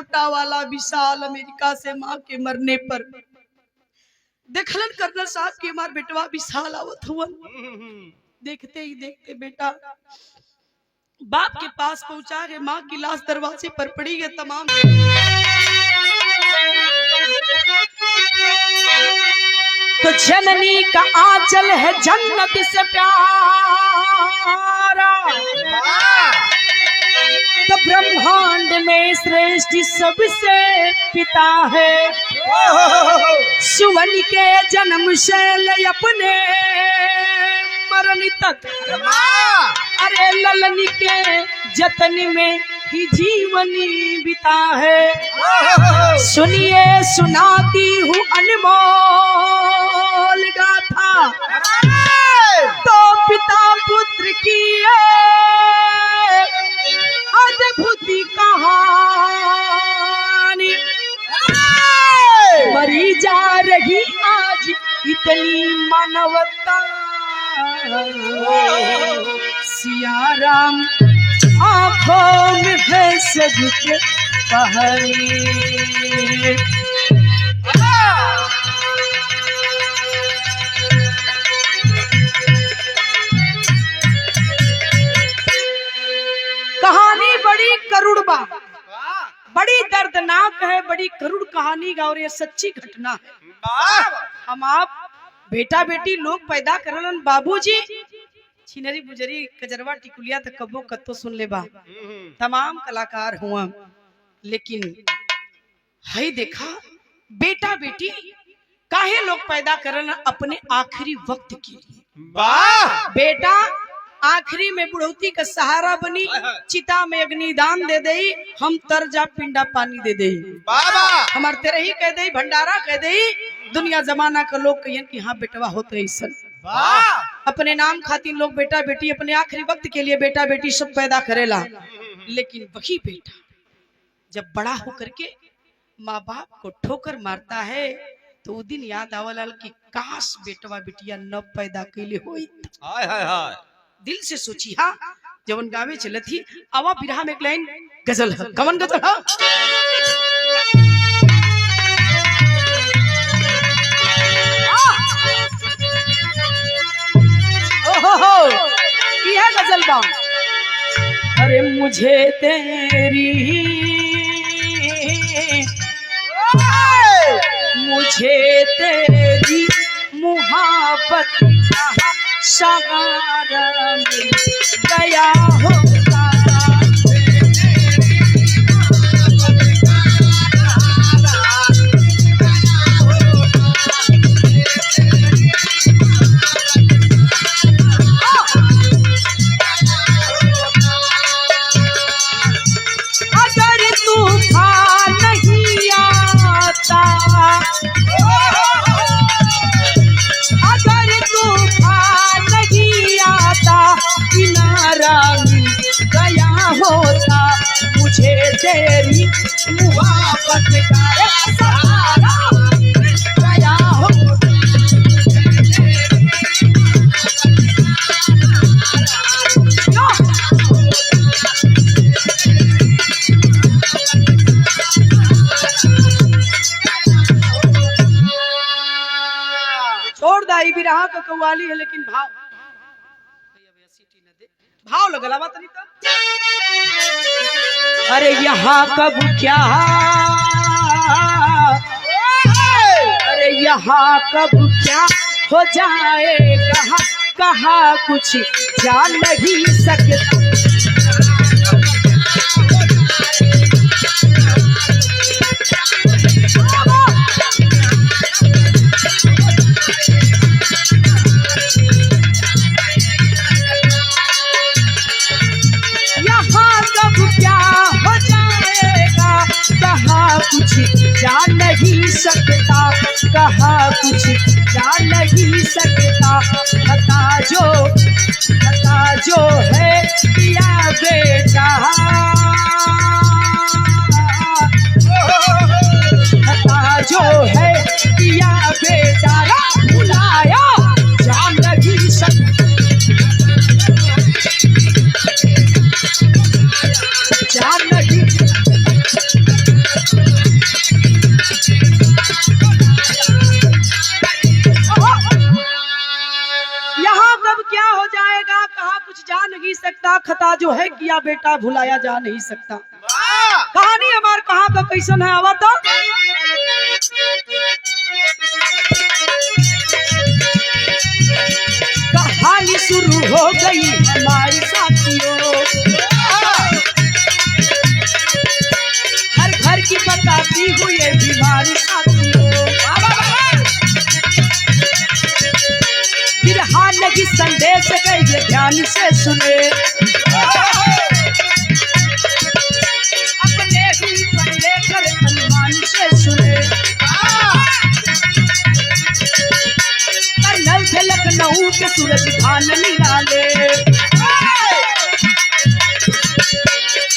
छोटा वाला विशाल अमेरिका से माँ के मरने पर देखलन कर्नल साहब के हमार बेटवा विशाल आवत हुआ। देखते ही देखते बेटा बाप के पास पहुंचा के माँ की लाश दरवाजे पर पड़ी है। तमाम तो जननी का आंचल है जन्नत से प्यारा, तो ब्रह्मांड में श्रेष्ठ सबसे पिता है। सुवन के जन्म शैल अपने मरण तक, अरे ललन के जतन में ही जीवनी बिता है। सुनिए सुनाती हूँ अनमोल गाथा, तो पिता पुत्र की अद्भुत कहानी। मरी जा रही आज इतनी मानवता, सिया राम आंखों में है सबके पहली। कहानी बड़ी करुण बा, बड़ी दर्दनाक है, बड़ी करुण कहानी का, और ये सच्ची घटना है। हम आप बेटा बेटी लोग पैदा करलन, बाबूजी छिनरी बुजरी कजरवा टिकुलिया तक कबो कत्तो सुन ले बा, तमाम कलाकार हुआ, लेकिन है देखा बेटा बेटी काहे लोग पैदा करलन अपने आखिरी वक्त के लिए। बेटा आखिरी में बुढ़ौती का सहारा बनी, चिता में अग्निदान दे दई, हम तरजा पिंडा पानी दे दई, हमार तेरे ही कह दई, भंडारा कह दई, दुनिया जमाना का लोग कहियन कि हाँ बेटवा होते ऐसा। अपने नाम खातिर लोग बेटा बेटी अपने आखिरी वक्त के लिए बेटा बेटी सब पैदा करेला, लेकिन वही बेटा जब बड़ा होकर के माँ बाप को ठोकर मारता है तो वो दिन याद आवला कि काश बेटवा बिटिया न पैदा कैले होई। दिल से सोची हा जवन गावे चलत थी आवा बिरहा में एक लाइन गजल है, कवन गजल है? ओहो यह गजल बा। अरे मुझे तेरी मुहब्बत का सहारा मिल गया होता, अगर तूफान नहीं आता, अगर तूफान नहीं आता, किनारा मिल गया होता, मुझे तेरी मुहब्बत का सहारा मिल गया होता। छोड़ दाई बिरहा का कव्वाली है, लेकिन भाव लगला बात नहीं था। अरे यहाँ कब क्या, अरे यहाँ कब क्या हो जाएगा, कहा कुछ जान नहीं सकता। कुछ जान नहीं सकता, कहा कुछ जान नहीं सकता, खता जो है किया बेटा, खता जो है किया बेटा, बुलाया जान नहीं सकता, जान नहीं नहीं सकता, खता जो है किया बेटा भुलाया जा नहीं सकता। कहानी हमार कहाँ का कैसन है आवा तो कहानी शुरू हो गई हमारे साथियों, हर घर की बताती हुई बीमारी साथियों। बिरहान की संदेश गई ध्यान से सुने, अपने ही पर लेकर अनुमान से सुने। कर्नल थे लखनऊ के सूरज भान निराले,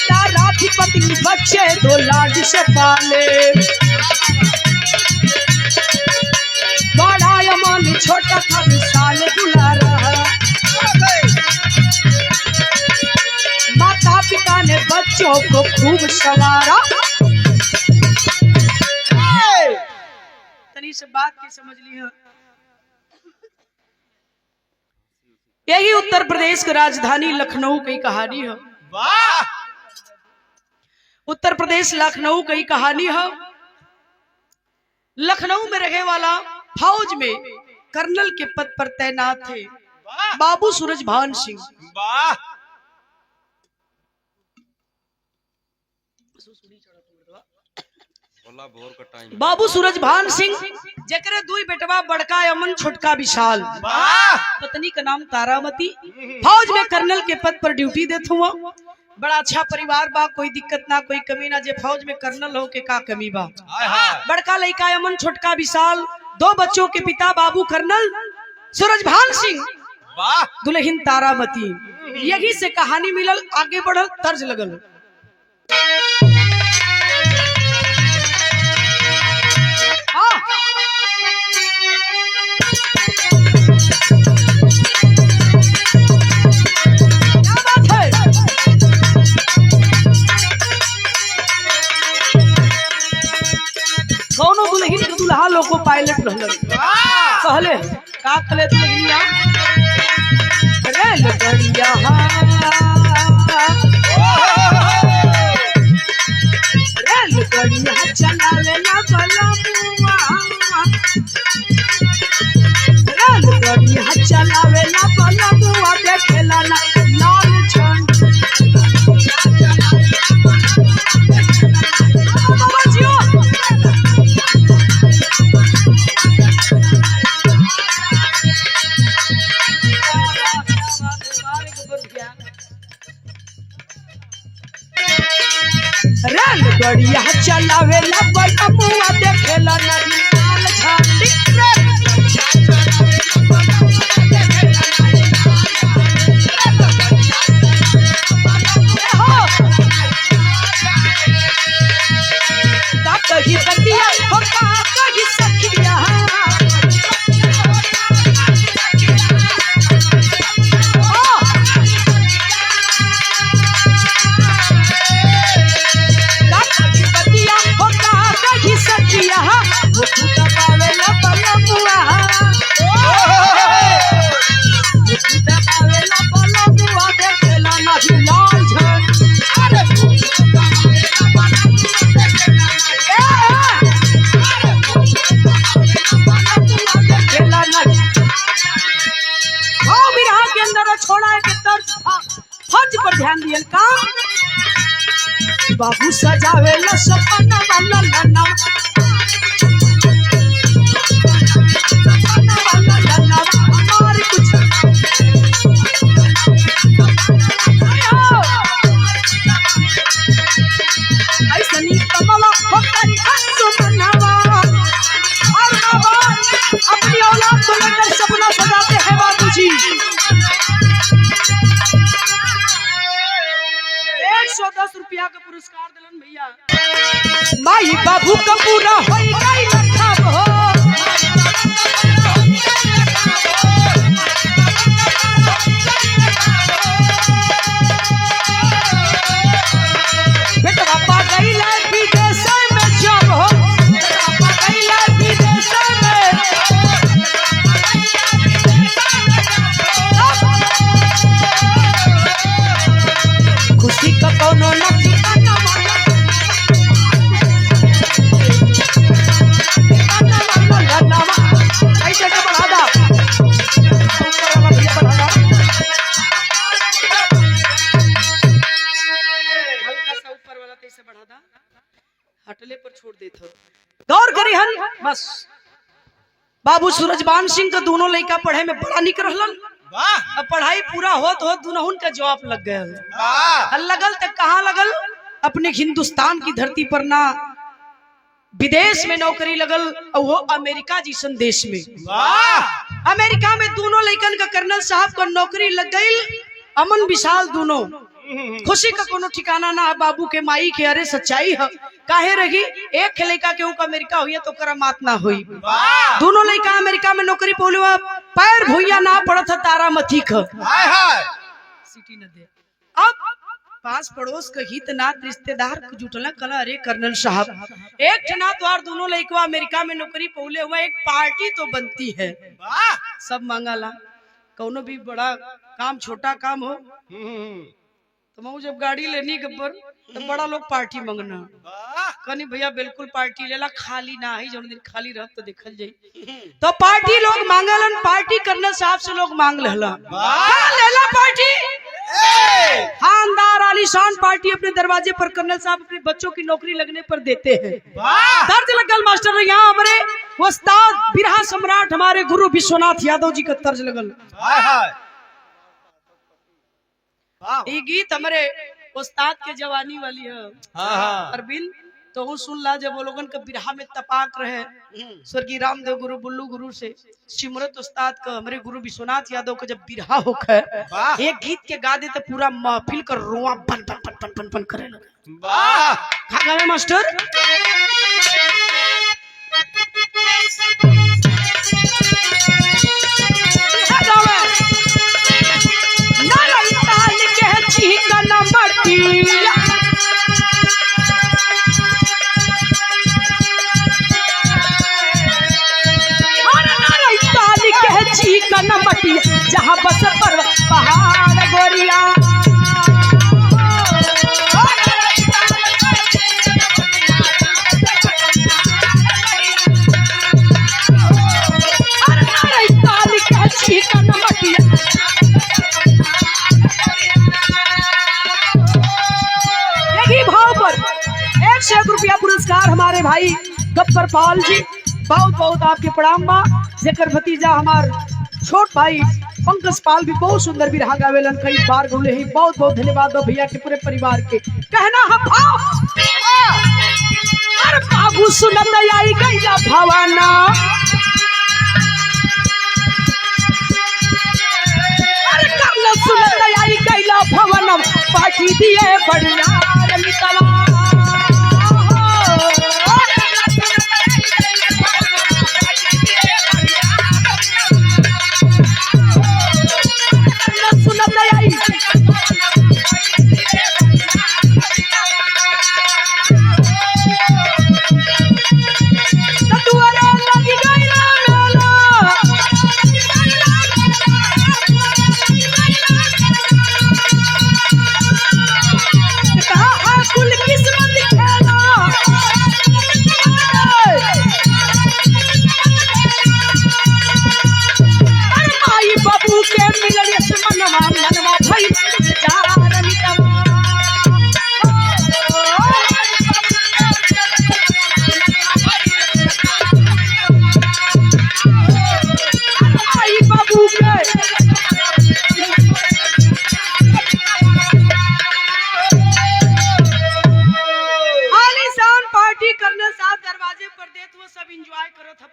तारा थी पत्नी बच्चे दो लाड से पाले। बड़ा यमान छोटा था विशाल दुलारा, माता पिता ने बच्चों को खूब संवारा। तनी से बात की समझ ली है। यही उत्तर प्रदेश की राजधानी लखनऊ की कहानी है। वाह! उत्तर प्रदेश लखनऊ की कहानी है। लखनऊ में रहे वाला फौज में कर्नल के पद पर तैनात थे बाबू सूरजभान सिंह। वाह! बाबू सूरजभान सिंह जेकरे दुई बेटवा बड़का अमन छोटका विशाल, पत्नी का नाम तारामती। फौज में कर्नल के पद पर ड्यूटी देते हुआ। बड़ा अच्छा परिवार बा, कोई दिक्कत ना कोई कमी ना। जे फौज में कर्नल हो के का कमी बा। बड़का लड़का अमन छोटका विशाल, दो बच्चों के पिता बाबू कर्नल सूरजभान सिंह, दुल्हन तारामती। यही से कहानी मिलल, आगे बढ़ल, तर्ज लगल। कौनो दुल्हन के दुल्हा लोग को पायलट रहल कहले का कहले दुल्हनिया रेलगाड़िया रेलगाड़िया चलावे ना बलमुआ, रेलगाड़िया चलावे ना बलमुआ, देखेला ना लाल झंड। रेलगाड़िया चलावे ला बलमुआ, देखेला नहीं लाल झंडी। कही बतिया हो कही सखिया, ध्यान दियल का बाबू सजावे ला सपना वाला लन्ना, सपना वाला लन्ना हमार कुछ ऐसा नहीं कमला हो करी हंसो मनावा। और बाबा अपनी औलाद को लेकर सपना सजाते हैं बाबूजी। 110 रुपया का पुरस्कार दिलन भैया। माई बाबू का पूरा होई गई लखब हो, बेटा पापा गई ला विदेश में जब हो, पापा गई ला विदेश में। देते गौर करी हन बस। बाबू सूरजबान सिंह का दोनों लड़का पढ़े में बड़ा निक रहलन। अब पढ़ाई पूरा होत दोनों का जॉब लग गया। लगल तक कहाँ लगल? अपने हिंदुस्तान की धरती पर ना, विदेश में नौकरी लगल, और वो अमेरिका जैसन देश में। अमेरिका में दोनों लड़कन का कर्नल साहब का नौकरी लग गई। अमन विशाल दोनों, खुशी का कोनो ठिकाना ना है। बाबू के माई के अरे सच्चाई है काहे रही, एक लड़का के ऊपर अमेरिका हुई तो करामात ना हुई। दोनों लड़का अमेरिका में नौकरी पोले, पैर भुइया ना पड़त है तारामती का सिटी न दे। अब पास पड़ोस के हित नात रिश्तेदार जुटला कला, अरे कर्नल साहब एक जना द्वार दोनों लड़का अमेरिका में नौकरी पोले हुआ, एक पार्टी तो बनती है। सब मांगाला, कौनो भी बड़ा काम छोटा काम हो तो मैं जब गाड़ी लेनी गब्बर तो बड़ा लोग पार्टी मांगना कनी भैया बिल्कुल पार्टी लेला, खाली ना ही जौन दिन खाली रह तो देखल जाई। तो पार्टी लोग मांगलन, पार्टी कर्नल साहब से लोग मांग लेला पार्टी। शानदार आलीशान पार्टी अपने दरवाजे पर कर्नल साहब अपने बच्चों की नौकरी लगने पर देते हैं। दर्ज लगल मास्टर, यहाँ हमारे उस्ताद बिरहा सम्राट हमारे गुरु विश्वनाथ यादव जी का तर्ज लगल। ये गीत हमारे उस्ताद के जवानी वाली है अरविंद, तो वो सुन ला जब वो लोगन का बिरहा में तपाक रहे स्वर्गीय रामदेव गुरु बुल्लू गुरु से सिमरत उस्ताद का हमारे गुरु विश्वनाथ यादव का जब बिरहा होकर एक गीत के गा दे तो पूरा महफिल का रोआ बन बन बन बन बन बन करे लगा। मास्टर जहाँ बस पर पहाड़ गोरिया यही भाव पर 101 रुपया पुरस्कार हमारे भाई गब्बर पाल जी, बहुत बहुत आपके प्रणाम बा। जेकर भतीजा हमार छोट भाई पंकज पाल भी बहुत सुंदर बिरहा गावेलन, कई बार गौले ही। बहुत बहुत धन्यवाद भैया के पूरे परिवार के। कहना हम अरे बाबू सुनत आई गईला भवाना, अरे कल सुनत आई गईला भवनम, पार्टी दिए बढ़िया रमितवा।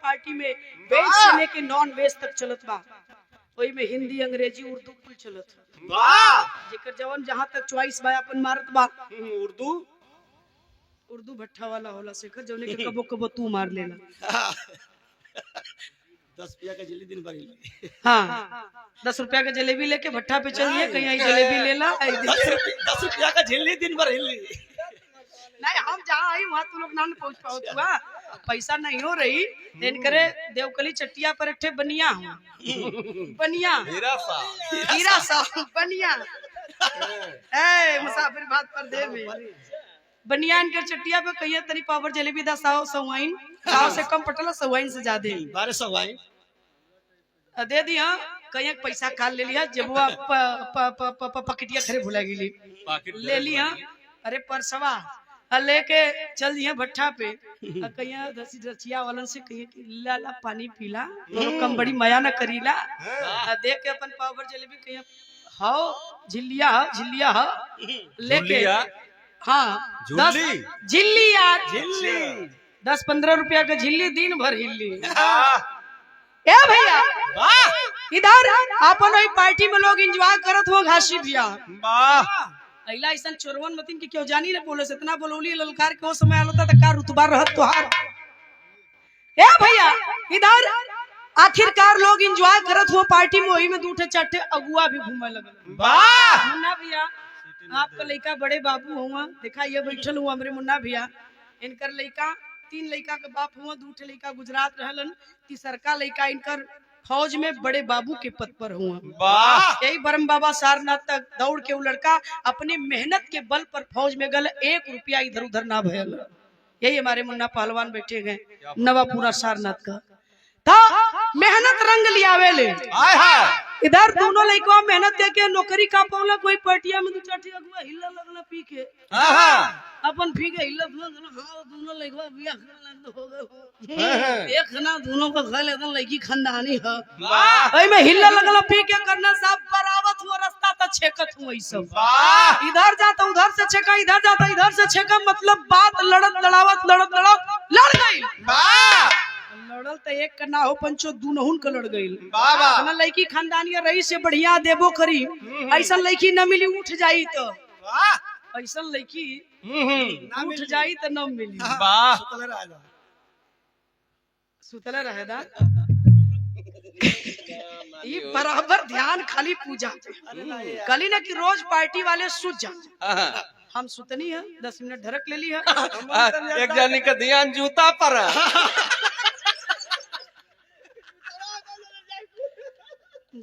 पार्टी में वेज से लेके नॉन वेज तक चलत बा, वही में हिंदी अंग्रेजी उर्दू कुल चलत बा। जेकर जवन जहां तक चॉइस बा अपन मारत बा। उर्दू भट्ठा वाला होला शेखर, जौने के कबो कबो तू मार लेला। 10 रुपया का जलेबी दिन भरी। हाँ 10 रुपया का जलेबी लेके भट्ठा पे चलिए, कहीं आई जलेबी लेला। 10 रुपया का झिल्ली दिन भर हिल्ली। नहीं हम जहाँ आई वहाँ तू लोग ना पहुँच पाओ तुआ, पैसा नहीं हो रही देन करे देवकली चट्टिया पर एक बनिया बनिया हीरा सा बनिया मुसाफिर बात पर दे में बनिया इनकर चट्टिया पे कहिए तरी पावर जलेबी दा साव सवाइन साव से कम पटला सवाइन से ज्यादा 1200 वाइन दे दी। हाँ कहीं पैसा काल ले लिया जब वो पकटिया खरे भुला गई ले लिया। अरे परसवा लेके चल दिए भट्ठा पे कहिया रचिया वालन से कहिए कि ला ला पानी पीला तो कम बड़ी माया न करीला देख के अपन पावर जलेबी कहिया हाओ झिल्लिया लेके हाँ 10 झिल्ली यार 10-15 रुपया का झिल्ली दिन भर हिल्ली ए भैया इधर अपन वही पार्टी में लोग एंजॉय करत हो घासी भैया अइला ऐसा चोरवन मतीन की क्यों जानी रे बोले से इतना बोलौली ललकार के वो समय आलता त का रुतबा रहत तोहार ए भैया इधर आखिरकार लोग एंजॉय करत हो पार्टी में वही में दूठे चट्टे अगुआ भी घूमे लगल वाह मुन्ना भैया आपका लड़का बड़े बाबू हुआ देखा ये बैठल हुआ हमरे मुन्ना भैया इनकर लड़का 3 लड़का के बाप हुआ दूठे लड़का गुजरात रहलन तीसरका लड़का इनकर फौज में बड़े बाबू के पद पर हुआ यही बरम बाबा सारनाथ तक दौड़ के वो लड़का अपनी मेहनत के बल पर फौज में गल 1 रुपया इधर उधर ना भयल यही हमारे मुन्ना पहलवान बैठे गए नवापुरा सारनाथ का था मेहनत रंग लिया वेले इधर दोनों लड़का मेहनत करके नौकरी का पौला कोई पटिया में 2-4 अगुआ हिला लगला पी के अपन पी के हिला दोनों लड़का बियाह हो गए एक ना दोनों का घर एकदम लड़की खानदानी है भाई में हिला लगला पी के करना सब बरावत हुआ रास्ता त छेकत हुआ ई सब इधर जाता उधर से छेका इधर जाता इधर से छेका मतलब बात लड़त लड़ गई लड़ल तो एक का ना हो पंचो दूनहुन का लड़ गई ना लड़की खानदानी रही से बढ़िया देबो करी ऐसा लड़की न मिली उठ जाई तो ऐसा लड़की उठ जाई तो न मिली सुतले रहेदा ये बराबर ध्यान खाली पूजा कली ना कि रोज पार्टी वाले सुत जा हम सुतनी है 10 मिनट ढरक ले ली है एक जानी का ध्यान जूता पर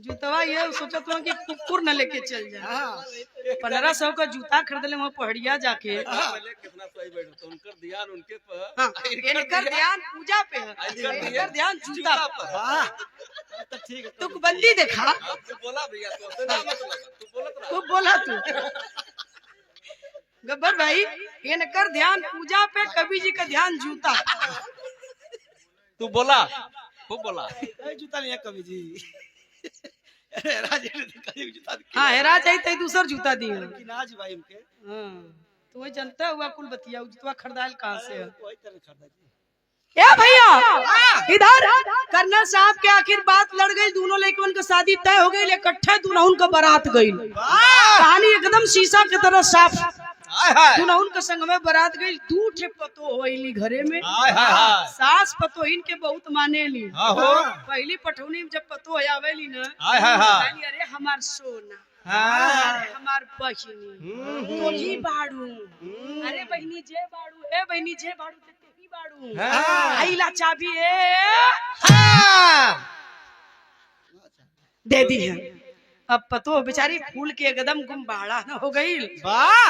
जूतवा ये सोचत हुआ कि कुकुर न लेके चल जाए 1500 का जूता खरीद ले वहाँ पहाड़िया जाके कितना सही बैठो उनका ध्यान उनके पर हाँ, इनकर ध्यान पूजा पे है इनकर ध्यान जूता पर तो ठीक है तू बंदी देखा तू बोला भैया तू बोला तू गब्बर भाई इनकर ध्यान पूजा पे कवि जी का ध्यान जूता तू बोला खूब बोला जूता नहीं है कभी जी हाँ हेरा चाहिए तो दूसर जूता दी नाज भाई उनके तो वही जनता हुआ कुल बतिया जूता खरीदाल कहाँ से है वही तरह खरीदा जी ए भैया इधर कर्नल साहब के आखिर बात लड़ गई दोनों लड़कन का शादी तय हो गई इकट्ठे दुल्हन का बारात गई कहानी एकदम शीशा की तरह साफ दुल्हन के संग में बारात गई 2 ठे पतो होइली घरे में सास पतो इनके बहुत मानेली पहली पठौनी में जब पतो आवेली ना अरे हमार सोना अरे हमार बहिनी तो ही बाड़ू अरे बहिनी जे बाड़ू ए बहिनी जे बाड़ू ते ही बाड़ू आइला चाबी दे दी है अब पतो बेचारी फूल के एकदम गुमबाड़ा न हो गई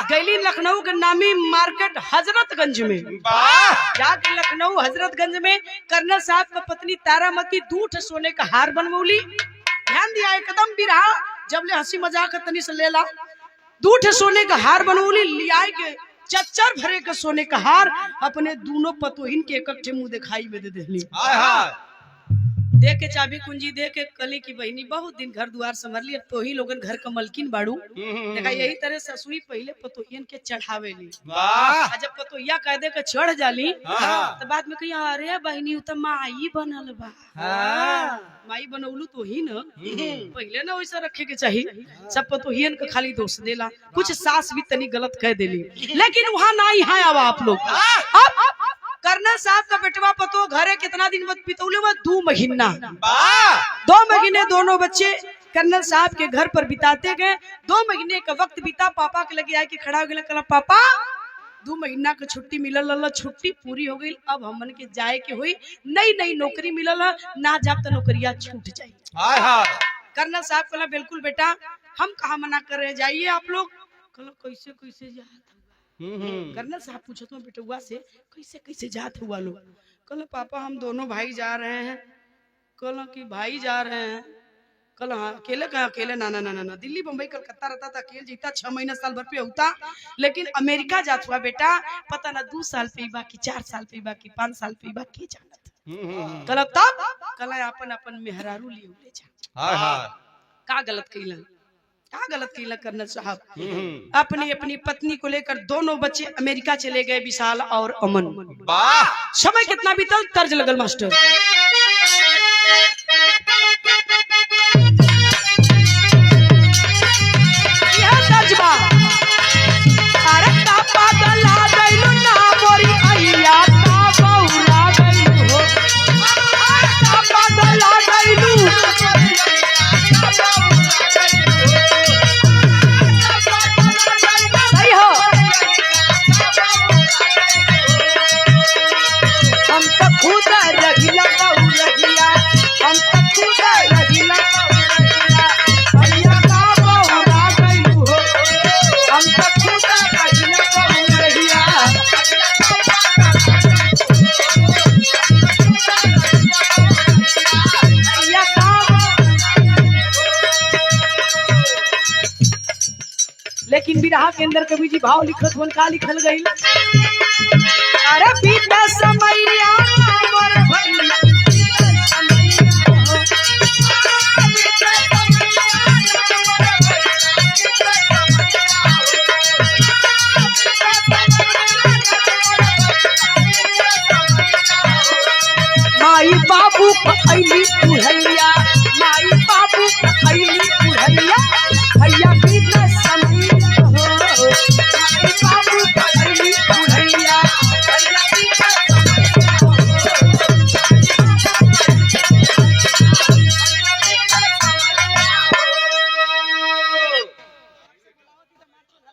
गईली लखनऊ के नामी मार्केट हजरतगंज में जाके लखनऊ हजरतगंज में कर्नल साहब का पत्नी तारामती 2 ठे सोने का हार बनवली ध्यान दिया एकदम बिरहा जब ले हंसी मजाक तनी से लेला 2 ठे सोने का हार बनवली लिया के चच्चर भरे के सोने का हार अपने दोनों पतोहिन के इकट्ठे मुंह दिखाई में दे देली दे के चाबी कुंजी दे के कली की बहनी बहुत दिन घर द्वार संभर ली अब तो ही लोगन घर का मलकिन बाड़ू देखा यही तरह ससुई पहले पतोहियन के चढ़ावे ली जब पतोहिया कह दे के चढ़ जाली तो बाद में कही अरे बहनी तो माई बनल बा माई बनौलू तो ही न पहले ना वैसा रखे के चाहिए सब पतोहियन का खाली दोष देला कुछ सास भी तनी गलत कह देली लेकिन वहाँ ना यहाँ आवा आप लोग कर्नल साहब का बेटवा पतो घरे कितना दिन बाद बितौले हुआ 2 महीना 2 महीने दोनों बच्चे कर्नल साहब के घर पर बिताते गए 2 महीने का वक्त बीता पापा के लगे आके खड़ा हो गया कहला पापा 2 महीना का छुट्टी मिलल छुट्टी पूरी हो गई अब हमन के जाए के हुई नई नौकरी मिलल ना जाब तो नौकरिया छूट जाये कर्नल साहब कहला बिल्कुल बेटा हम कहा मना कर रहे जाइए आप लोग कहला कैसे कैसे जात कर्नल साहब पूछत हुआ बेटुआ से कैसे कैसे जात हुआ लोग कहला पापा हम दोनों भाई जा रहे हैं कहला कि भाई जा रहे हैं कल हाँ अकेले कहा अकेले ना ना ना ना ना दिल्ली बम्बई कलकत्ता रहता था अकेले जीता 6 महीना साल भर पे होता लेकिन अमेरिका जात हुआ बेटा पता ना 2 साल पे बाकी 4 साल पे बाकी 5 साल पे बाकी जानत कल तब कल अपन अपन मेहरारू लिए ले जा हाय हाय का गलत कइला कर्नल साहब अपनी अपनी पत्नी को लेकर दोनों बच्चे अमेरिका चले गए विशाल और अमन वाह समय कितना बीतल तर्ज लगल मास्टर यह तर्ज बा अरे का पागल आ गइलू ना मोरी अइया का बौला गइलू हो का पागल आ गइलू सही हो हम तो खुद रहिला रहिया हम तो खुद रहिला रहिया भैया का बौला गइलू हो हम तो खुद रहिला रहिया भैया का लेकिन विरहा के अंदर कवि जी भाव लिखत हुन का लिखल गई अरे बीता समैया मोर भैया माई बाबू अइली बुढ़ैया माई बाबू अइली बुढ़ैया भैया बीता समैया हो माई बाबू अइली बुढ़ैया भैया बीता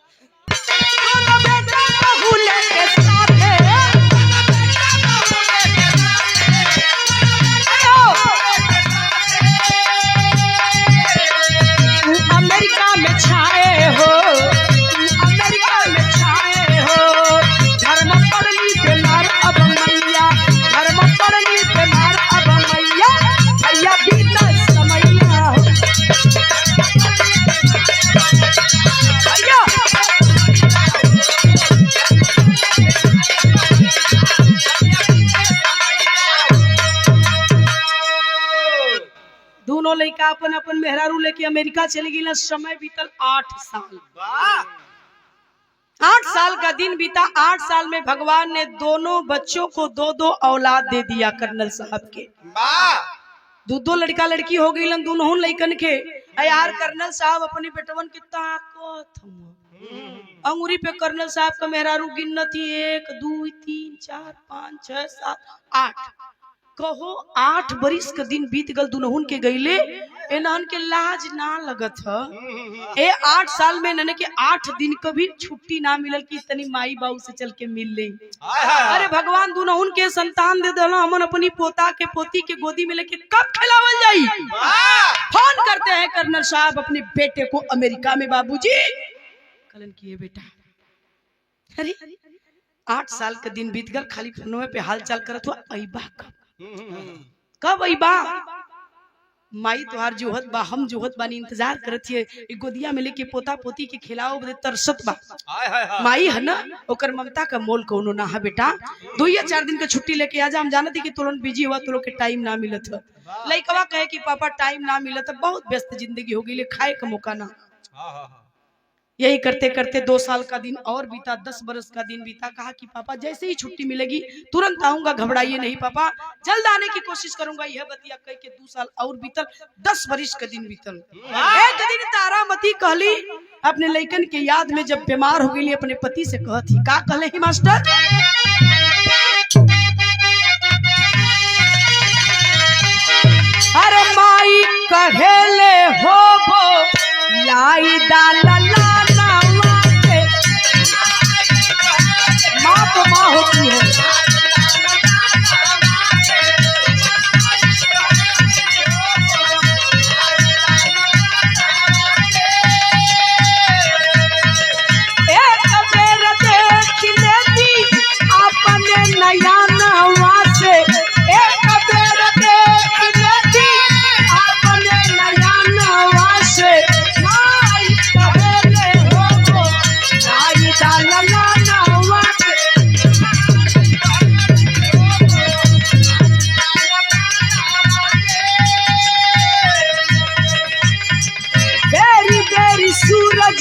दोनों बेटा बहू लेके साथे अमेरिका में छाए हो अमेरिका में छाए हो धर्म पड़ली बीमार अब मैया धर्म पड़ली बीमार अब मैया भैया बीता समैया हो भैया दोनों लड़का अपन अपन मेहरारू लेके अमेरिका चले गई ना समय बीतल 8 साल 8 साल का दिन बीता 8 साल में भगवान ने दोनों बच्चों को 2-2 औलाद दे दिया कर्नल साहब के दो लड़का लड़की हो गई दोनों लड़कन के यार कर्नल साहब अपनी बेटवन के ताकत अंगूरी पे कर्नल साहब का मेहरारू गिनती 1 2 3 4 5 6 7 8 कहो 8 बरिस का दिन बीत गल दुनहुन के गईले एनहन के लाज ना लगत ह ए 8 साल में नने के 8 दिन कभी छुट्टी ना मिलल कि तनी माई बाबू से चल के मिल ले अरे भगवान दुनहुन के संतान दे देला हमन अपनी पोता के पोती के गोदी में लेके कब खिलावल जाई फोन करते हैं कर्नल साहब अपने बेटे को अमेरिका में बाबूजी कलन किए बेटा अरे 8 साल का दिन बीत गल खाली फोनवे पे हाल चाल करत हुआ अइबा कब अइबा माई तोहार जोहत बा हम जोहत बानी इंतजार करत हिए गोदिया में लेके पोता पोती के खिलाओ बदे तरसत बा माई है ना ओकर ममता का मोल कोनो ना है बेटा 2 या 4 दिन का छुट्टी लेके आजा हम जानत कि तुरंत बिजी हुआ तो के टाइम ना मिलत है लइकवा कहे कि पापा टाइम ना मिलत बहुत व्यस्त जिंदगी हो गई ले खाए का मौका ना यही करते करते 2 साल का दिन और बीता 10 बरस का दिन बीता कहा कि पापा जैसे ही छुट्टी मिलेगी तुरंत आऊंगा घबराइए नहीं पापा जल्द आने की कोशिश करूंगा यह बतिया कह के 2 साल और बीतल 10 बरस का दिन बीतल एक दिन तारामती कहली अपने लइकन के याद में जब बीमार हो गई अपने पति से कहती का कहले ही मास्टर अरे माई कहेले हो लाई दाला माँ तो माँ होती है एक बेर देख लेती अपने नया नवा से एक बेर देख लेती अपने नया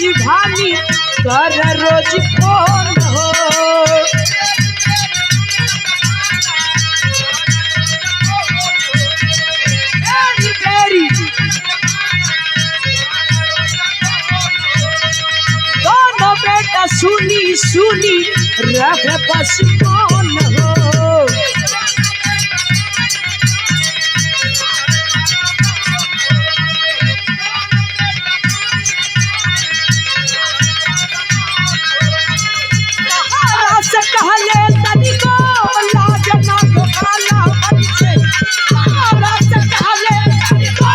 राजधानी कर रोज फोन हो। बेरी दोनों बेटा सुनी सुनी रख बस कौन हो। से कहले तनिको लाज ना गोपाला बनके, से कहले तनिको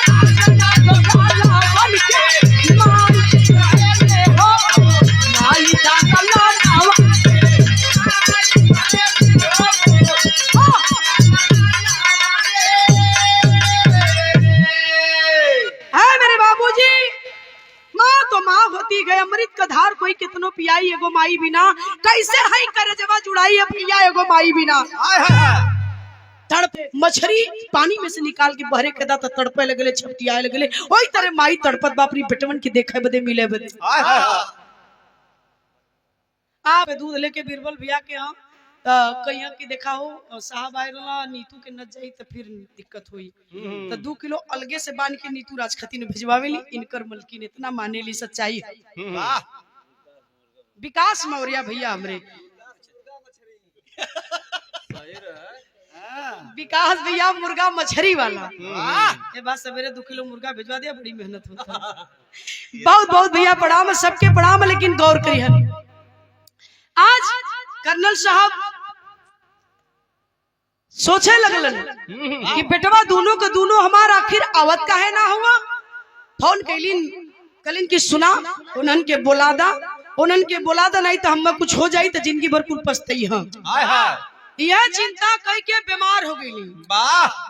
लाज ना गोपाला बनके, मान कहले हो नाई दागला नावा है मेरे बाबूजी। माँ तो माँ होती गए, अमृत का धार कोई कितनो पियाई एगो माई बिना, कैसे हई करे जवा जुड़ाई पिया एगो माई बिना। तड़पे मछली पानी में से निकाल के बहरे कदा तो तड़पे लगले छपटियाए लगले, ओई तरह माई तड़पत बापरी बेटवन के देखे बदे मिले बदे। आप दूध लेके बीरबल भैया के यहाँ कहिया की देखा हो साहब आयला नीतू के न जाई तो फिर दिक्कत हुई, तो 2 किलो अलगे से बांध के नीतू राजखती ने भिजवावेली। इनकर मलकिन इतना माने ली सच्चाई है। विकास मौर्य भैया हमरे विकास भैया मुर्गा मछली वाला, ये बात सवेरे 2 किलो मुर्गा भिजवा दिया, बड़ी मेहनत होता। बहुत बहुत भैया प्रणाम, सबके प्रणाम, लेकिन गौर करिए आज कर्नल साहब सोचे लगलन कि बेटवा दोनों के दोनों हमारा आखिर आवत का है ना हुआ। फोन कलिन की सुना उन्हन के बोला दा नहीं तो हम कुछ हो जाई तो जिंदगी भर कुल पछताई हम। यह चिंता कई के बीमार हो गई।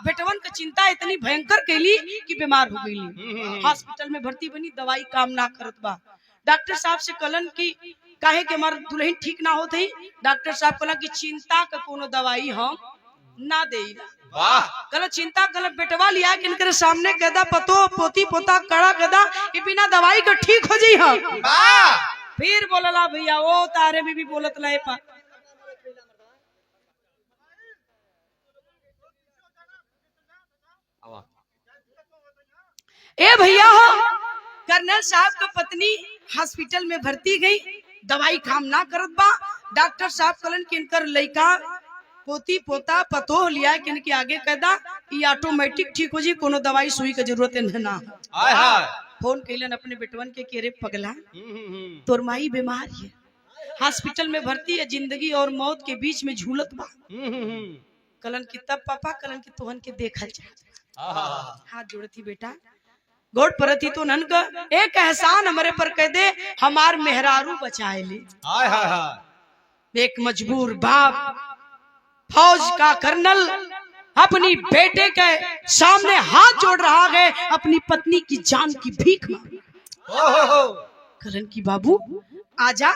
बेटवन का चिंता इतनी भयंकर कैली कि बीमार हो गई। हॉस्पिटल में भर्ती बनी, दवाई काम ना करत बा। डॉक्टर साहब से कहलन कि काहे के हमार दुल्हन ठीक ना होत है। डॉक्टर साहब कहला कि चिंता का कोनो दवाई हम ना दे। कहला चिंता कहला बेटवा लिया कि इनके सामने कहदा पतो पोती पोता कड़ा कहदा कि बिना दवाई का ठीक हो जाई हम। फिर बोलला भैया ओ तारे भी बोलत लाए पा ए भैया हो कर्नल साहब का पत्नी हॉस्पिटल में भर्ती गई, दवाई काम ना करत बा। डॉक्टर साहब कहलन कि इनकर लइका पोती पोता पतो लिया कि इनके आगे कहदा ये ऑटोमेटिक ठीक हो जी, कोनो दवाई सुई की जरूरत ना। फोन कैलन अपने बेटवन के केरे पगला तोर माई बीमार है, हॉस्पिटल में भर्ती है, जिंदगी और मौत के बीच में झूलत बा। कहलन कि तब पापा कहलन कि तोहन के देखल जा। हाथ जोड़ती बेटा गोड़ परती तो नन का एक एहसान हमारे पर कह दे, हमार मेहरारू बचाए ले। एक मजबूर बाप फौज का कर्नल अपनी बेटे के सामने हाथ जोड़ रहा है, अपनी पत्नी की जान की भीख मांग। करण की बाबू आजा,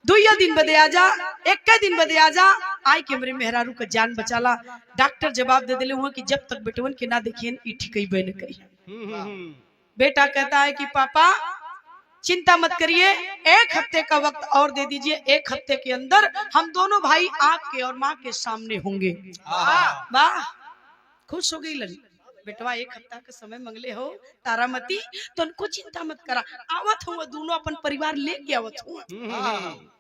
2 दिन बदे आजा, 1 दिन बदे आजा, आई के मेरे मेहरारू का जान बचाला। डॉक्टर जवाब दे दिले हुआ कि जब तक बेटवन के ना देखिए ई ठीक ही बन कही। बेटा कहता है कि पापा चिंता मत करिए, 1 हफ्ते का वक्त और दे दीजिए, 1 हफ्ते के अंदर हम दोनों भाई आपके और माँ के सामने होंगे। वाह खुश हो गई लड़ी। बेटवा 1 हफ्ता का समय मंगले हो तारामती, तो उनको चिंता मत करा, आवत हुआ दोनों अपन परिवार लेके आवत हुआ।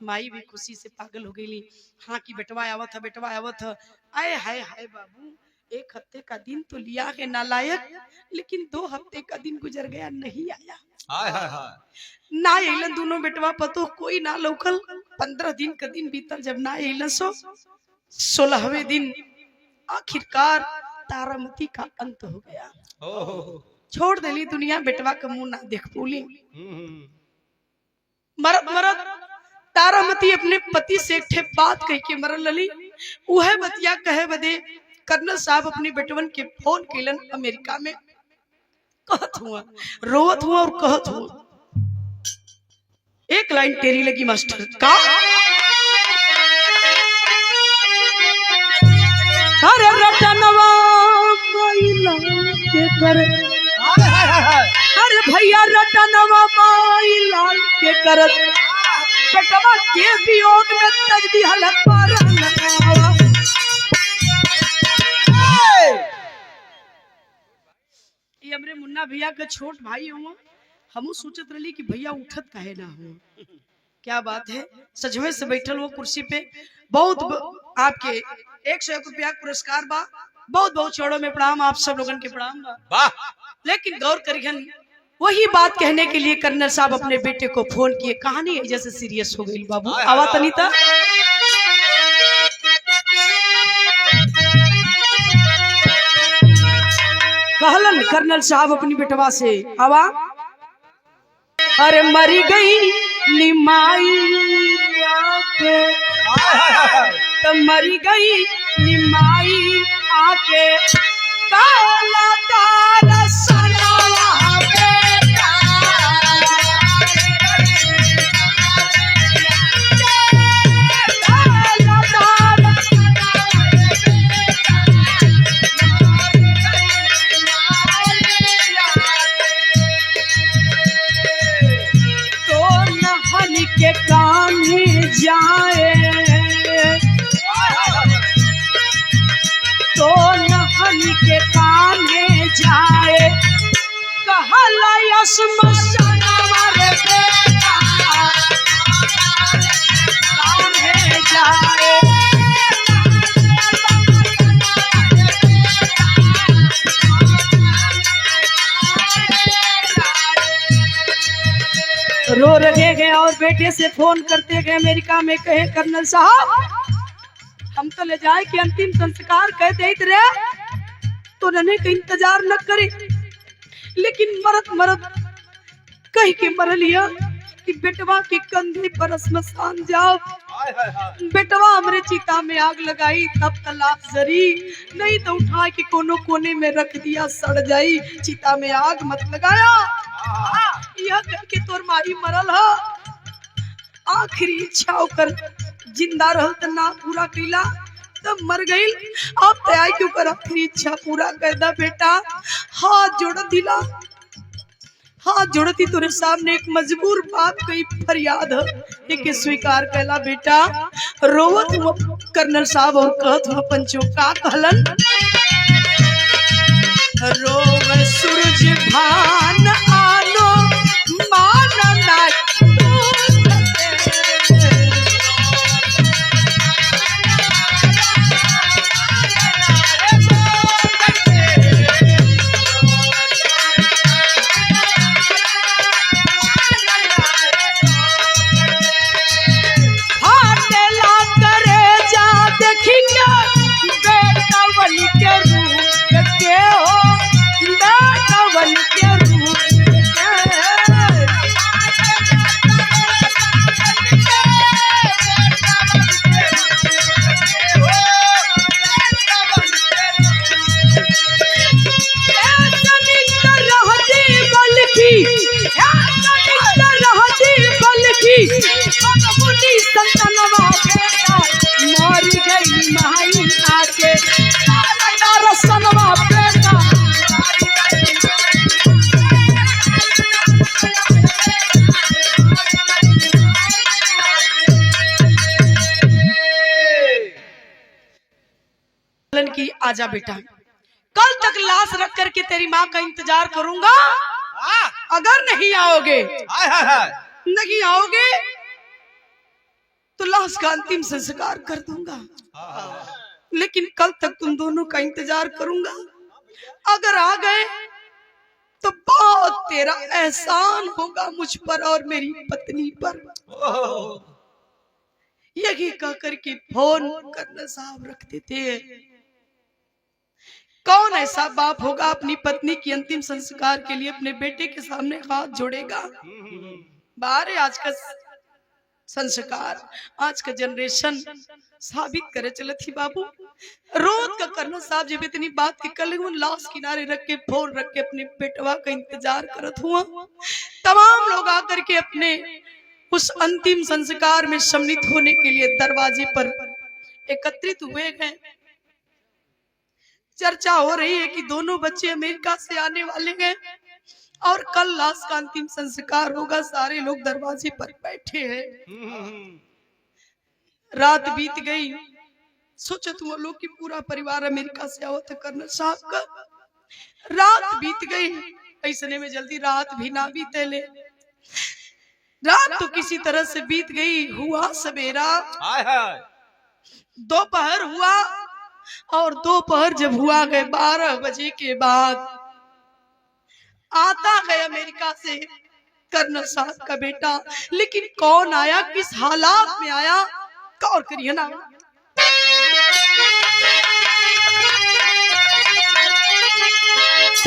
माई भी खुशी से पागल हो गई। हाँ कि बेटवा आवत है, बेटवा आवत है। आए हाय हाय बाबू, 1 हफ्ते का दिन तो लिया है नालायक, लेकिन 2 हफ्ते का दिन गुजर गया, नहीं आया। ना अलन दोनों बेटवा पतो कोई ना लोकल। 15 दिन का दिन बीतल, जब ना अलन 16वें दिन आखिरकार तारामती का अंत हो गया। छोड़ देली दुनिया, बेटवा का मुंह ना देख पोली। मरद तारामती अपने पति से एक ठे बात कह के मरल लली। उहे बतिया कहे बदे कर्नल साहब अपने बेटवन के फोन केलन अमेरिका में। कहत हुआ रोवत हुआ और कहत हुआ, एक लाइन तेरी लगी मास्टर का, अरे रटनवा कोइला के करे, अरे भैया रटनवा माई लाल के करत बेटवा के वियोग में तज दिहल परनवा। ये हमरे मुन्ना भैया के छोट भाई हुआ, हमू सोचत रही कि भैया उठत काहे ना हो। क्या बात है, सजवे से बैठल वो कुर्सी पे। आपके 101 रुपया पुरस्कार बा। बहुत बहुत चौड़ों में प्रणाम, आप सब लोगन के प्रणाम बा। लेकिन गौर करियन, वही बात कहने के लिए कर्नल साहब अपने बेटे को फोन किए। कहानी है जैसे सीरियस हो गई बाबू। आवा तनीता कहलन कर्नल साहब अपनी बेटवा से, आवा अरे मरी गई निमाई आके, तो मरी गई निमाई आके काला तारा सनावा बेटा। काला तारा तो नहन के कान्हे जाए, तो नहन के कान्हे जाए कहला यशमशनवा रे बेटा। कान्हे जाए रो रहे गए और बेटे से फोन करते गए अमेरिका में, कहे कर्नल साहब हम तो ले जाए कि अंतिम संस्कार कह देते रहे तो नन्हे का इंतजार न करे, लेकिन मरद मरद कह के मर लिया कि बेटवा के कंधे पर स्मशान जाओ। बेटवा हमरे चिता में आग लगाई तब तलाक जरी, नहीं तो उठा के कोनो कोने में रख दिया सड़ जाई। चिता में आग मत लगाया, यह कह के तोर माई मरल है। आखिरी इच्छा होकर जिंदा रहल त ना पूरा कैला तब मर गई। अब तय क्यों कर आखिरी इच्छा पूरा कर दा बेटा। हाथ जोड़ दिला, हाथ जोड़ती तोरे सामने एक मजबूर बाप कई फरियाद है कि स्वीकार कैला बेटा। रोवत हुआ कर्नल साहब और कहत हुआ पंचों का कहलन, रोव सूरज भान आनो मान ना संतनवा बेटा मर गई माई आके रसनवा बेटा। की आजा बेटा, कल तक लाश रख करके तेरी माँ का इंतजार करूंगा। अगर नहीं आओगे नहीं आओगे तो लाश का अंतिम संस्कार कर दूंगा, लेकिन कल तक तुम दोनों का इंतजार करूंगा। अगर आ गए तो बहुत तेरा एहसान होगा मुझ पर और मेरी पत्नी पर। यही कहकर के फोन कर्नल साहब रखते थे। कौन ऐसा बाप होगा अपनी पत्नी की अंतिम संस्कार के लिए अपने बेटे के सामने हाथ जोड़ेगा। बाहर आज का संस्कार, आज का जनरेशन साबित करे चले थी बाबू। रोज का कर्नल साहब जब इतनी बात की कल लाश किनारे रख के फोन रख के अपने बेटवा का इंतजार करत हुआ। तमाम लोग आकर के अपने उस अंतिम संस्कार में सम्मिलित होने के लिए दरवाजे पर एकत्रित हुए हैं। चर्चा हो रही है कि दोनों बच्चे अमेरिका से आने वाले हैं और कल लाश का अंतिम संस्कार होगा। सारे लोग दरवाजे पर बैठे हैं। रात बीत गई। सोचो तुम लोग कि पूरा परिवार अमेरिका से आओ था कर्नल साहब का। रात बीत गई। ऐसने में जल्दी रात भी ना बीते ले। रात तो किसी तरह से बीत गई। हुआ सवेरा, दोपहर हुआ और दोपहर जब हुआ गए 12 बजे के बाद आता है अमेरिका से कर्नल साहब का बेटा। लेकिन कौन आया, किस हालात में आया, गौर करिए ना।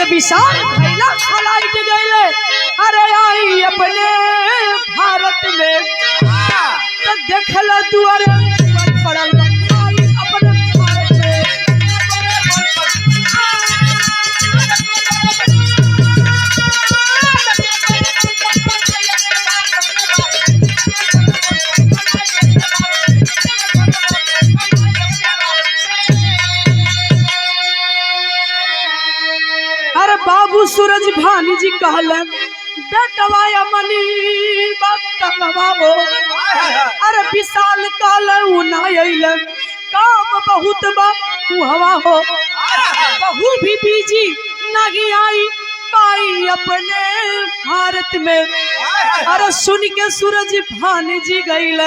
विशाल भैला फ्लाइट गए। अरे आई अपने भारत में तो देखला दुआरे पड़ल आई अपने भारत में। अरे बाबू सूरज भानी जी कहलन बेटवाया मनी बकलवाओ। अरे विशाल काल उनाइलन काम बहुत बा हवा हो। बहू भी बीजी नहीं आई पाई अपने भारत में। अरे सुन के सूरज भानी जी गईल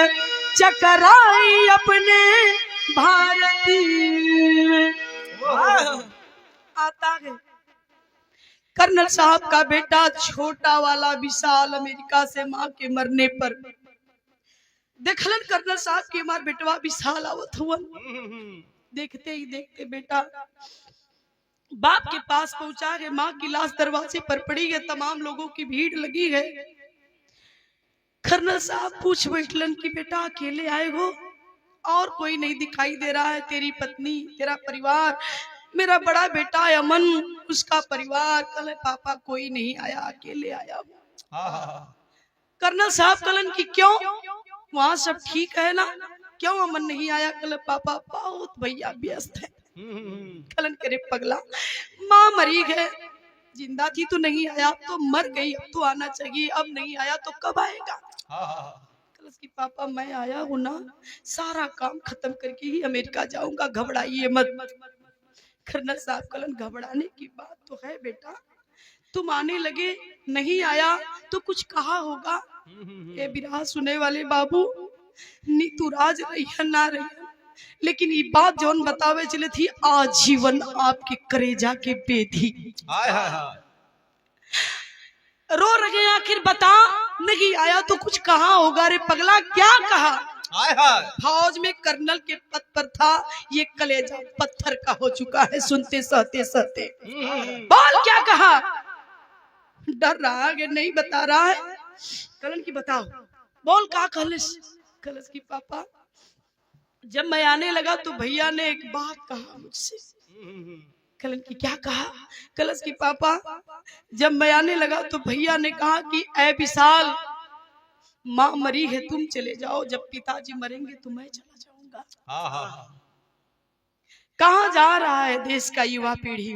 चकराई अपने भारत में। आता है कर्नल साहब का बेटा छोटा वाला विशाल अमेरिका से माँ के मरने पर देखलन कर्नल साहब के मार बेटवा विशाल आवत हुआ। देखते ही देखते बेटा बाप के पास पहुंचा है। माँ की लाश दरवाजे पर पड़ी है। तमाम लोगों की भीड़ लगी है। कर्नल साहब पूछ बैठलन कि बेटा अकेले आए हो, और कोई नहीं दिखाई दे रहा है? तेरी पत्नी, तेरा परिवार, मेरा बड़ा बेटा अमन, उसका परिवार। कल पापा कोई नहीं आया, अकेले आया हूँ। कर्नल साहब कलन की क्यों, वहाँ सब ठीक है ना, क्यों अमन नहीं आया? कल पापा बहुत भैया व्यस्त है। कलन करे पगला, माँ मरी है, जिंदा थी तो नहीं आया, अब तो मर गई, अब तो आना चाहिए, अब नहीं आया तो कब आएगा? कलस की पापा मैं आया हूँ ना, सारा काम खत्म करके ही अमेरिका जाऊंगा, घबराइए मत। कर्नल साहब कलन घबराने की बात तो है बेटा, तुम आने लगे नहीं आया तो कुछ कहा होगा। ये बिरहा सुने वाले बाबू नी तू राज रही ना रही, लेकिन ये बात जौन बतावे चले थी आजीवन आपके करेजा के बेधी। रो रहे आखिर बता, नहीं आया तो कुछ कहा होगा। रे पगला क्या कहा? फौज में कर्नल के पद पर था, ये कलेजा पत्थर का हो चुका है सुनते सहते सहते। बोल क्या कहा? डर रहा है, नहीं बता रहा है। कलन की बताओ, बोल कहा? कलश की पापा जब मैं आने लगा तो भैया ने एक बात कहा मुझसे। कलन की क्या कहा? कलश की पापा जब मैं आने लगा तो भैया ने कहा कि ऐ विशाल, माँ मरी है, तुम चले जाओ, जब पिताजी मरेंगे तो मैं चला जाऊंगा। कहाँ जा रहा है देश का युवा पीढ़ी?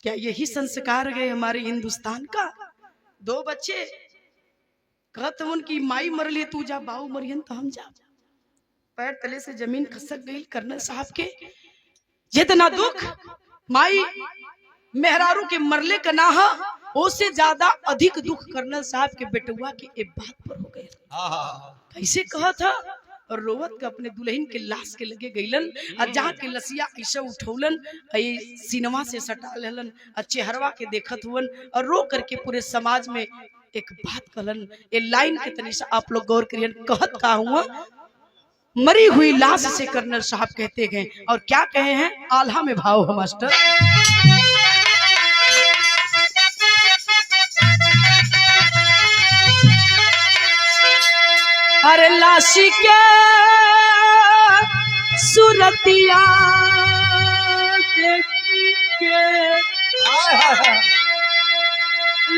क्या यही संस्कार गए हमारे हिंदुस्तान का? 2 बच्चे कहते उनकी माई मर ली, तू जा, बाऊ मरियन तो हम जा। पैर तले से जमीन खसक गई कर्नल साहब के। जितना दुख माई मेहरारू के मरले का ना, उससे ज्यादा अधिक दुख कर्नल साहब के बेटुआ के एक बात पर हो गए। कैसे कहा था? और रोवत का अपने दुल्हन के लाश के लगे गईलन, और जहाँ के लसिया ऐसा उठौलन, सिनेमा से सटा लेलन, और चेहरवा के देखत हुवन, और रो करके पूरे समाज में एक बात कहलन। ये लाइन के तनी से आप लोग गौर करिए, कहत का हुआ मरी हुई लाश से कर्नल साहब कहते गए, और क्या कहे हैं? आल्हा में भाव हो मास्टर। अरे लाशी के सुरतिया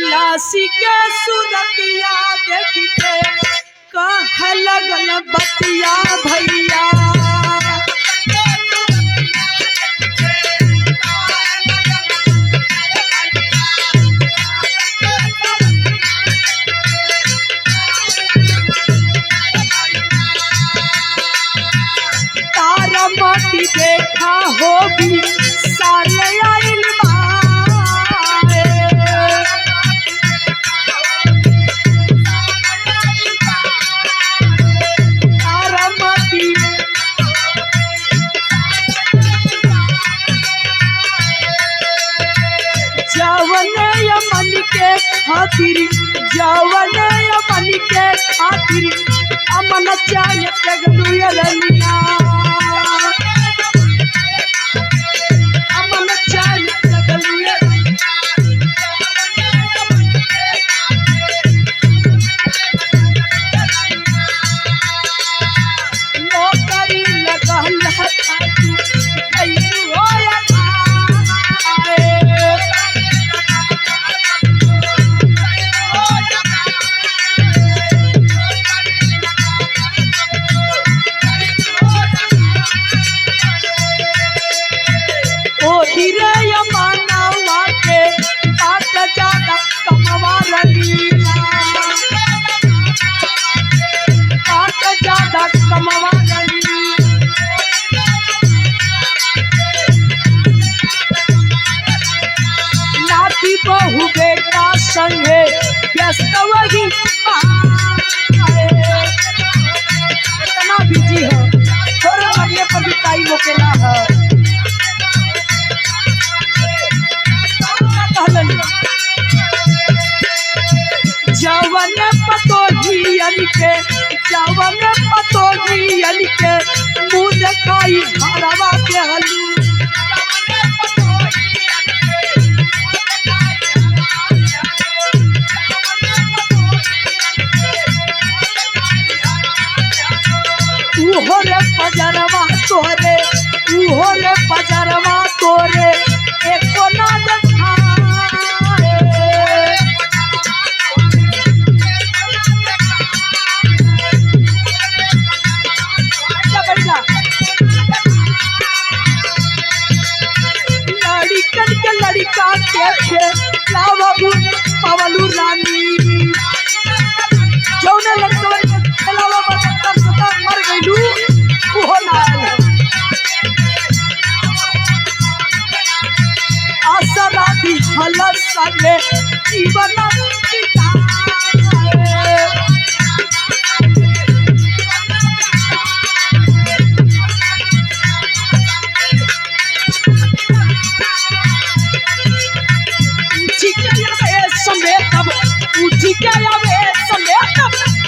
लाशी के सुरतिया देख के कह लगन बतिया भैया। ना होगी साले आइल बाए। तारामती जवन यमन के खातिर, जवन यमन के खातिर अमन चाल लगलू रनिया, अमन चाल लगलू नौकरी लगल खातिर कैलू होया नाती बहु बेटा संगे व्यस्त वही इतना बिजी है, थोड़ा बढ़िया पर भी टाइम होकेला है। जवन पतोहियन के, जवन पतोहियन के मुँह देखाई घरवा के हलू, उहो रे पजरवा तोरे, उहो रे पजरवा तोरे एको ना देखा लड़िकन के लड़का के लावू पवलू रानी, जौने लड़कवन के खेलावा बचकर सदा मर गइलू उहो ना आसरा दी हल सगे जीवन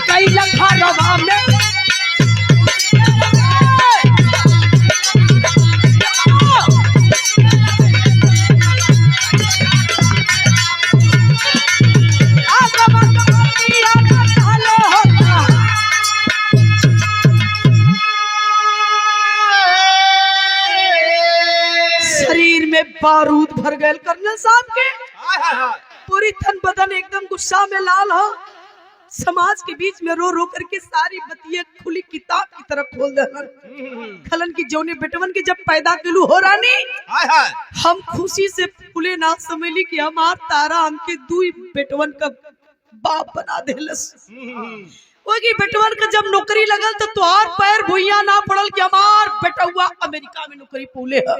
कई लखा रवा में शरीर में बारूद भर गए कर्नल साहब के, पूरी तन बदन एकदम गुस्सा में लाल हो। समाज के बीच में रो रो करके सारी बतिये खुली किताब की तरफ खोल दे खलन की जौने बेटवन के जब पैदा किलू हो रानी, हम खुशी से फूले ना समझली कि हमार तारा हमके दुई बेटवन का बाप बना देलस। वही बेटवन का जब नौकरी लगल तो तोहार पैर भुइया ना पड़ल कि हमार बेटवा अमेरिका में नौकरी पौले है।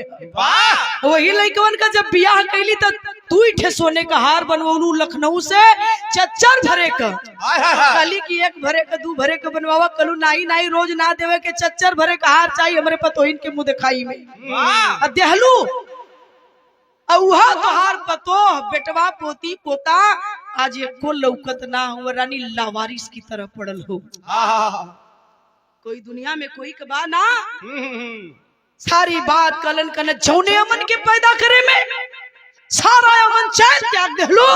वही लड़कवन का जब बियाह कैली तो तू ठे सोने का हार बनवलू लखनऊ से चच्चर भरे का, कली की एक भरे का दू भरे का बनवावा, कलू नाई नाई रोज ना देवे के चच्चर भरे का हार चाहिए हमारे पतोहिन के मुँह दिखाई में देहलू। तोहार पतो बेटवा पोती पोता आज एको लौकत ना हो रानी, लावारिस की तरह पड़ल हो। कोई दुनिया में कोई कबा ना, सारी बात कलन कन जौने अमन के पैदा करे में सारा अमन चैन त्याग देहलो।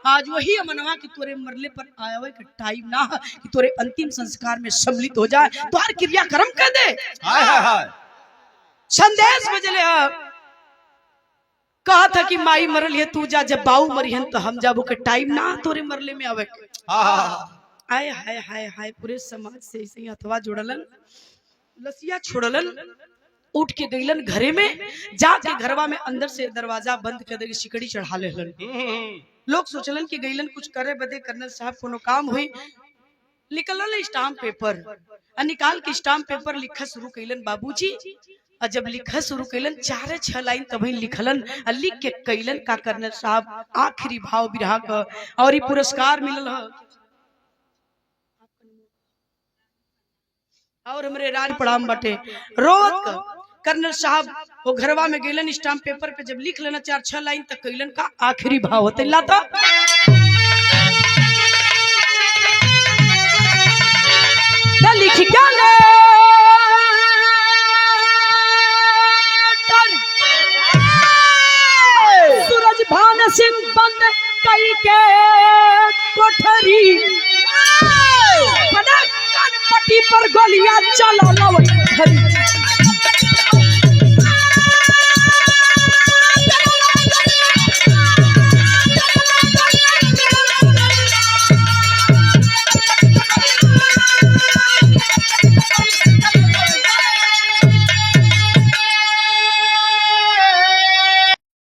आज वही अमनवा की तोरे मरले पर आया का टाइम ना कि तोरे अंतिम संस्कार में सम्मिलित हो जाए, तोहार क्रियाक्रम कर दे। संदेश बजले कहा था कि माई मरल है तू जा, जब बाऊ मरी हन तो हम जाबो के टाइम ना तोरे मरले में आवे। हाय हाय हाय हाय पूरे समाज से ऐसे ही हथवा जोड़लन, लसिया छोड़लन, उठ के गईलन घरे में, जाके घरवा में अंदर से दरवाजा बंद कर दे सिकड़ी चढ़ा लेलन। लोग सोचलन कि गईलन कुछ करे बदे, कर्नल साहब कोनो काम हुई, निकलल स्टाम्प पेपर निकाल के स्टाम्प पेपर लिखा शुरू कैलन, बाबूजी और जब लिखा शुरू कैलन 4-6 लाइन तभी लिखलन और लिख के कैलन का कर्नल साहब आखिरी भाव बिरहा का और ये पुरस्कार मिलल है और हमरे राज प्रणाम बटे रोत का कर्नल साहब वो घरवा में गेलन स्टाम्प पेपर पे जब लिख लेना 4-6 लाइन तक कैलन का आखिरी भाव होते लाता लिख क्या ले सूरज भान सिंह बंद कई के कोठरी पटी पर गोलियां चला लवई